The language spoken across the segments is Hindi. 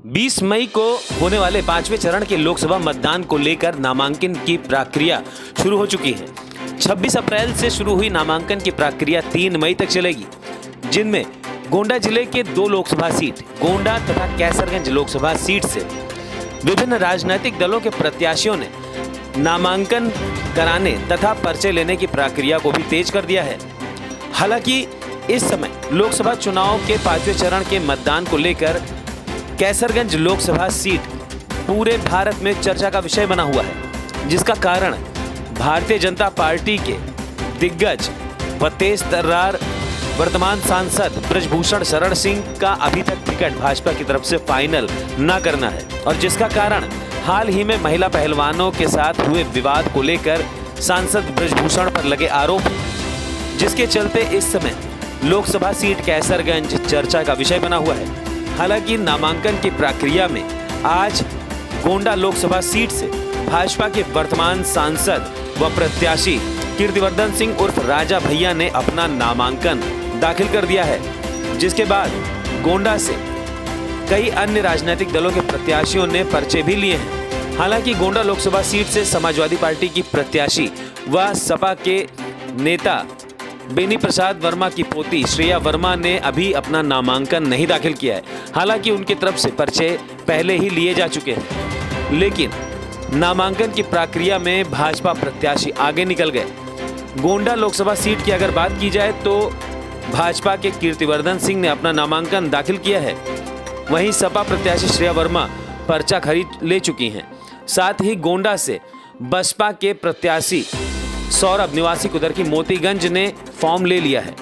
20 मई को होने वाले 5वें चरण के लोकसभा मतदान को लेकर नामांकन की प्रक्रिया शुरू हो चुकी है। 26 अप्रैल से शुरू हुई नामांकन की प्रक्रिया 3 मई तक चलेगी, जिनमें गोंडा जिले के 2 लोकसभा सीट गोंडा तथा कैसरगंज लोकसभा सीट से विभिन्न राजनीतिक दलों के प्रत्याशियों ने नामांकन कराने तथा पर्चे लेने की प्रक्रिया को भी तेज कर दिया है। हालांकि इस समय लोकसभा चुनाव के 5वें चरण के मतदान को लेकर कैसरगंज लोकसभा सीट पूरे भारत में चर्चा का विषय बना हुआ है, जिसका कारण भारतीय जनता पार्टी के दिग्गज व तेज तर्रार वर्तमान सांसद ब्रजभूषण शरण सिंह का अभी तक टिकट भाजपा की तरफ से फाइनल न करना है, और जिसका कारण हाल ही में महिला पहलवानों के साथ हुए विवाद को लेकर सांसद ब्रजभूषण पर लगे आरोप, जिसके चलते इस समय लोकसभा सीट कैसरगंज चर्चा का विषय बना हुआ है। हालांकि नामांकन की प्रक्रिया में आज गोंडा लोकसभा सीट से भाजपा के वर्तमान सांसद व प्रत्याशी कीर्तिवर्धन सिंह उर्फ राजा भैया ने अपना नामांकन दाखिल कर दिया है, जिसके बाद गोंडा से कई अन्य राजनीतिक दलों के प्रत्याशियों ने पर्चे भी लिए हैं। हालांकि गोंडा लोकसभा सीट से समाजवादी पार्टी की प्रत्याशी व सपा के नेता बेनी प्रसाद वर्मा की पोती श्रेया वर्मा ने अभी अपना नामांकन नहीं दाखिल किया है। हालांकि उनकी तरफ से पर्चे पहले ही लिए जा चुके हैं, लेकिन नामांकन की प्रक्रिया में भाजपा प्रत्याशी आगे निकल गए। गोंडा लोकसभा सीट की अगर बात की जाए तो भाजपा के कीर्तिवर्धन सिंह ने अपना नामांकन दाखिल किया है, वहीं सपा प्रत्याशी श्रेया वर्मा पर्चा खरीद ले चुकी हैं। साथ ही गोंडा से बसपा के प्रत्याशी सौरभ निवासी कुदर की मोतीगंज ने फॉर्म ले लिया है।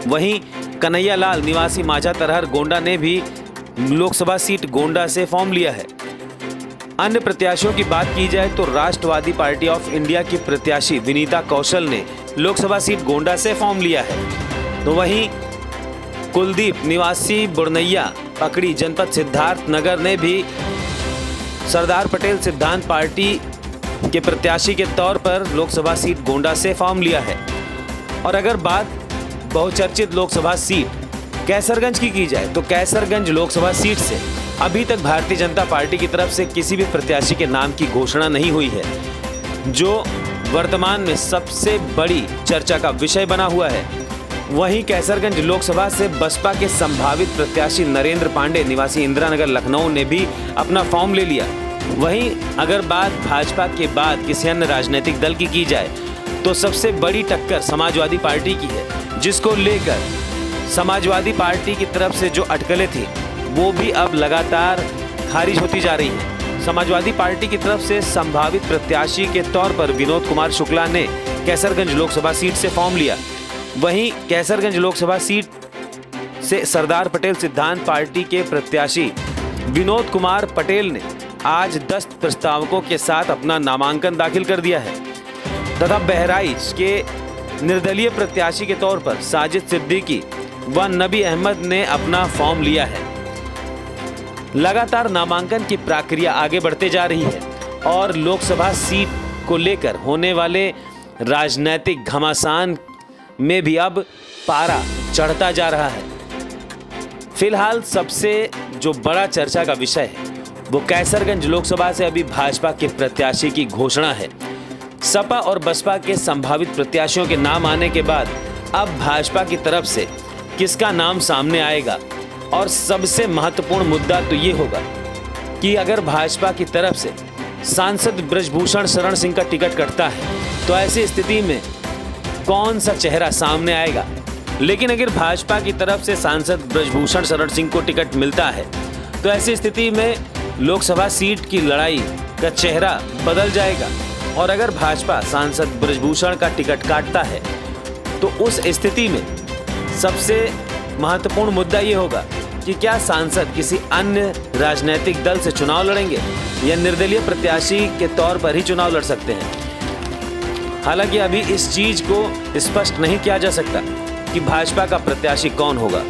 वहीं कन्हैया लाल निवासी माझा तरहर गोंडा ने भी लोकसभा सीट गोंडा से फॉर्म लिया है। अन्य प्रत्याशियों की बात की जाए तो राष्ट्रवादी पार्टी ऑफ इंडिया की प्रत्याशी विनीता कौशल ने लोकसभा सीट गोंडा से फॉर्म लिया है। तो वहीं कुलदीप निवासी बुरनैया पकड़ी जनपद सिद्धार्थ नगर ने भी सरदार पटेल सिद्धांत पार्टी के प्रत्याशी के तौर पर लोकसभा सीट गोंडा से फॉर्म लिया है। और अगर बात बहुचर्चित लोकसभा सीट कैसरगंज की जाए तो कैसरगंज लोकसभा सीट से अभी तक भारतीय जनता पार्टी की तरफ से किसी भी प्रत्याशी के नाम की घोषणा नहीं हुई है, जो वर्तमान में सबसे बड़ी चर्चा का विषय बना हुआ है। वहीं कैसरगंज लोकसभा से बसपा के संभावित प्रत्याशी नरेंद्र पांडे निवासी इंदिरा नगर लखनऊ ने भी अपना फॉर्म ले लिया। वहीं अगर बात भाजपा के बाद किसी अन्य राजनीतिक दल की जाए तो सबसे बड़ी टक्कर समाजवादी पार्टी की है, जिसको लेकर समाजवादी पार्टी की तरफ से जो अटकलें थी वो भी अब लगातार खारिज होती जा रही हैं। समाजवादी पार्टी की तरफ से संभावित प्रत्याशी के तौर पर विनोद कुमार शुक्ला ने कैसरगंज लोकसभा सीट से फॉर्म लिया। वहीं कैसरगंज लोकसभा सीट से सरदार पटेल सिद्धांत पार्टी के प्रत्याशी विनोद कुमार पटेल ने आज 10 प्रस्तावकों के साथ अपना नामांकन दाखिल कर दिया है तथा बहराइच के निर्दलीय प्रत्याशी के तौर पर साजिद सिद्दीकी व नबी अहमद ने अपना फॉर्म लिया है। लगातार नामांकन की प्रक्रिया आगे बढ़ते जा रही है और लोकसभा सीट को लेकर होने वाले राजनीतिक घमासान में भी अब पारा चढ़ता जा रहा है। फिलहाल सबसे जो बड़ा चर्चा का विषय है वो कैसरगंज लोकसभा से अभी भाजपा के प्रत्याशी की घोषणा है। सपा और बसपा के संभावित प्रत्याशियों के नाम आने के बाद अब भाजपा की तरफ से किसका नाम सामने आएगा, और सबसे महत्वपूर्ण मुद्दा तो ये होगा कि अगर भाजपा की तरफ से सांसद ब्रजभूषण शरण सिंह का टिकट कटता है तो ऐसी स्थिति में कौन सा चेहरा सामने आएगा। लेकिन अगर भाजपा की तरफ से सांसद ब्रजभूषण शरण सिंह को टिकट मिलता है तो ऐसी स्थिति में लोकसभा सीट की लड़ाई का चेहरा बदल जाएगा, और अगर भाजपा सांसद ब्रजभूषण का टिकट काटता है तो उस स्थिति में सबसे महत्वपूर्ण मुद्दा ये होगा कि क्या सांसद किसी अन्य राजनीतिक दल से चुनाव लड़ेंगे या निर्दलीय प्रत्याशी के तौर पर ही चुनाव लड़ सकते हैं। हालांकि अभी इस चीज को स्पष्ट नहीं किया जा सकता कि भाजपा का प्रत्याशी कौन होगा।